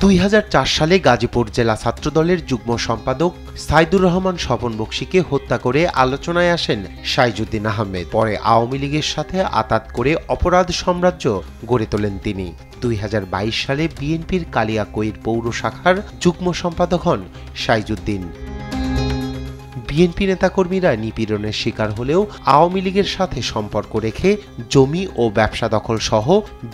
2004 সালে গাজীপুর জেলা ছাত্রদলের যুগ্ম সম্পাদক সাইদুর রহমান স্বপন বক্সীকে হত্যা করে আলোচনায় আসেন সাইজুদ্দিন আহমেদ। পরে আওয়ামী লীগের সাথে আঁতাত করে অপরাধ সাম্রাজ্য গড়ে তোলেন তিনি। 2022 সালে বিএনপির কালিয়াকৈর পৌর শাখার যুগ্ম সম্পাদক হন সাইজুদ্দিন। বিএনপি নেতাকর্মীরা নিপীড়নের শিকার হলেও আওয়ামী লীগের সাথে সম্পর্ক রেখে জমি ও ব্যবসা দখল সহ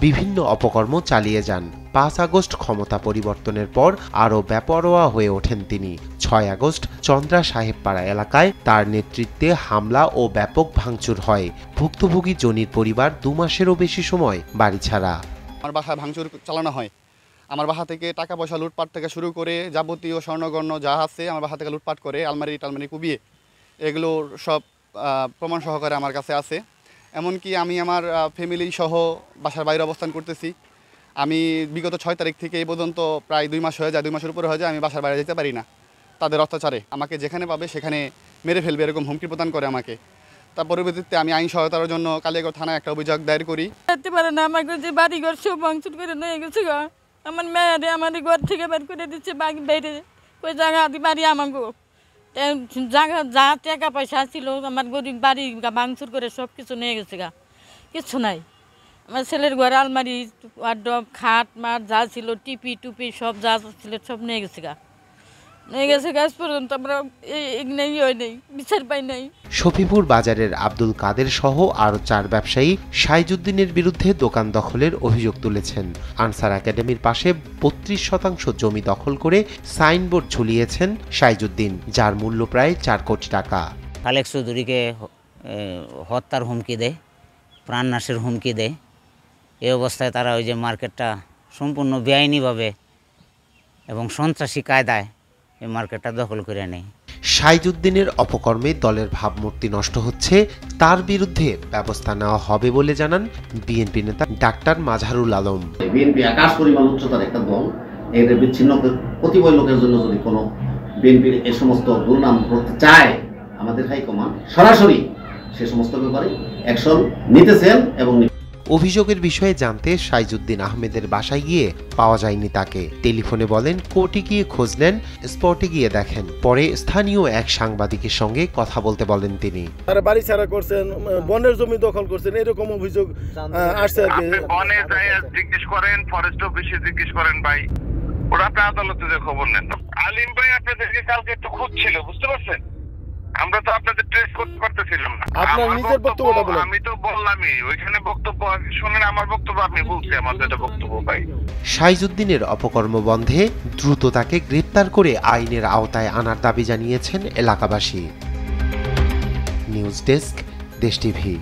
বিভিন্ন অপকর্ম চালিয়ে যান। 5 আগস্ট ক্ষমতা পরিবর্তনের পর আরও বেপরোয়া হয়ে ওঠেন তিনি। 6 আগস্ট চন্দ্রা সাহেবপাড়া এলাকায় তার নেতৃত্বে হামলা ও ব্যাপক ভাঙচুর হয়। ভুক্তভোগী জনির পরিবার 2 মাসেরও বেশি সময় বাড়ি ছাড়া। আমার বাসায় ভাঙচুর চালানো হয়। আমার বাসা থেকে টাকা পয়সা লুটপাট থেকে শুরু করে যাবতীয় স্বর্ণগণ্য যা আছে আমার বাসা থেকে লুটপাট করে আলমারি কুবিয়ে এগুলো সব প্রমাণ সহকারে আমার কাছে আছে। এমনকি আমি আমার ফ্যামিলি সহ বাসার বাইরে অবস্থান করতেছি। আমি বিগত 6 তারিখ থেকে এই পর্যন্ত প্রায় 2 মাস হয়ে যায়, 2 মাসের উপরে হয়ে যায় আমি বাসার বাইরে যেতে পারি না। তাদের অত্যাচারে আমাকে যেখানে পাবে সেখানে মেরে ফেলবে এরকম হুমকি প্রদান করে আমাকে। তার পরবর্তীতে আমি আইন সহায়তার জন্য কালিয়াকৈর থানায় একটা অভিযোগ দায়ের করি। আমাকে যে বাড়িঘর সব ভাঙচুর করে নিয়ে গেছে, আমার মেয়েরে আমাদের ঘর থেকে বের করে দিচ্ছে, বাইরে ওই জায়গা বাড়ি আমাকে জায়গা যা টাকা পয়সা ছিল আমার গরিব বাড়ি ভাঙচুর করে সব কিছু নিয়ে গেছে কিছু নাই। আমার ছেলের ঘরে আলমারি ওয়ার্ডরোব খাট মাট যা ছিল টিপি টুপি সব যা ছিল সব নিয়ে গেছে গাছ পর্যন্ত আমরা নেই বিচার পাই নাই। শফিপুর বাজারের আব্দুল কাদের সহ আরও 4 ব্যবসায়ী সাইজুদ্দিনের বিরুদ্ধে দোকান দখলের অভিযোগ তুলেছেন। আনসার একাডেমির পাশে 32% জমি দখল করে সাইনবোর্ড ঝুলিয়েছেন সাইজুদ্দিন, যার মূল্য প্রায় 4 কোটি টাকা। খালেক চৌধুরীকে হত্যার হুমকি দেয়, প্রাণনাশের হুমকি দেয়। এই অবস্থায় তারা ওই যে মার্কেটটা সম্পূর্ণ বেআইনিভাবে এবং সন্ত্রাসী কায়দায় এই মার্কেটটা দখল করে নেয়। সাইজুদ্দিনের অপকর্মে দলের ভাবমূর্তি নষ্ট হচ্ছে, তার বিরুদ্ধে ব্যবস্থা নেওয়া হবে বলে জানান বিএনপি নেতা ডাক্তার মাজহারুল আলম। বিএনপি আকাশ পরিমাণ উচ্চতার একটা দল, এর বিচ্ছিন্ন প্রতিবয় লোকের জন্য যদি কোনো বিএনপির এই সমস্ত দুর্নাম করতে চায়, আমাদের হাইকমান্ড সরাসরি সে সমস্ত ব্যাপারে অ্যাকশন নিতেছেন। এবং অভিযোগের বিষয়ে জানতে সাইজুদ্দিন আহমেদের বাসায় গিয়ে পাওয়া যায়নি তাকে। টেলিফোনে বলেন কোর্টে গিয়ে খোঁজ নেন, স্পটে গিয়ে দেখেন। পরে স্থানীয় এক সাংবাদিকের সঙ্গে কথা বলতে বলেন তিনি। তারা বাড়ি ছাড়া করছেন, বনের জমি দখল করছেন, এরকম অভিযোগ আসছে আর কি। বনে যায় জিজ্ঞেস করেন, ফরেস্ট অফিসে জিজ্ঞেস করেন ভাই, ওরা আপনি আদালতে যে খবর নেন। আলিম ভাই আপনাদেরকে কালকে একটু খুঁজছিল, বুঝতে পারছেন? আমরা তো আপনাদের ট্রেস করতে পারতেছিলাম না। আপনার নিজের বক্তব্যটা বলেন। আমি তো বললামই, ওইখানে বক্তব্য শুনেন, আমার বক্তব্য আমি বলছি, আমার যেটা বক্তব্য ভাই। সাইজুদ্দিনের অপকর্ম বন্ধে দ্রুত তাকে গ্রেপ্তার করে আইনের আওতায় আনার দাবি জানিয়েছেন এলাকাবাসী। নিউজ ডেস্ক, দেশ টিভি।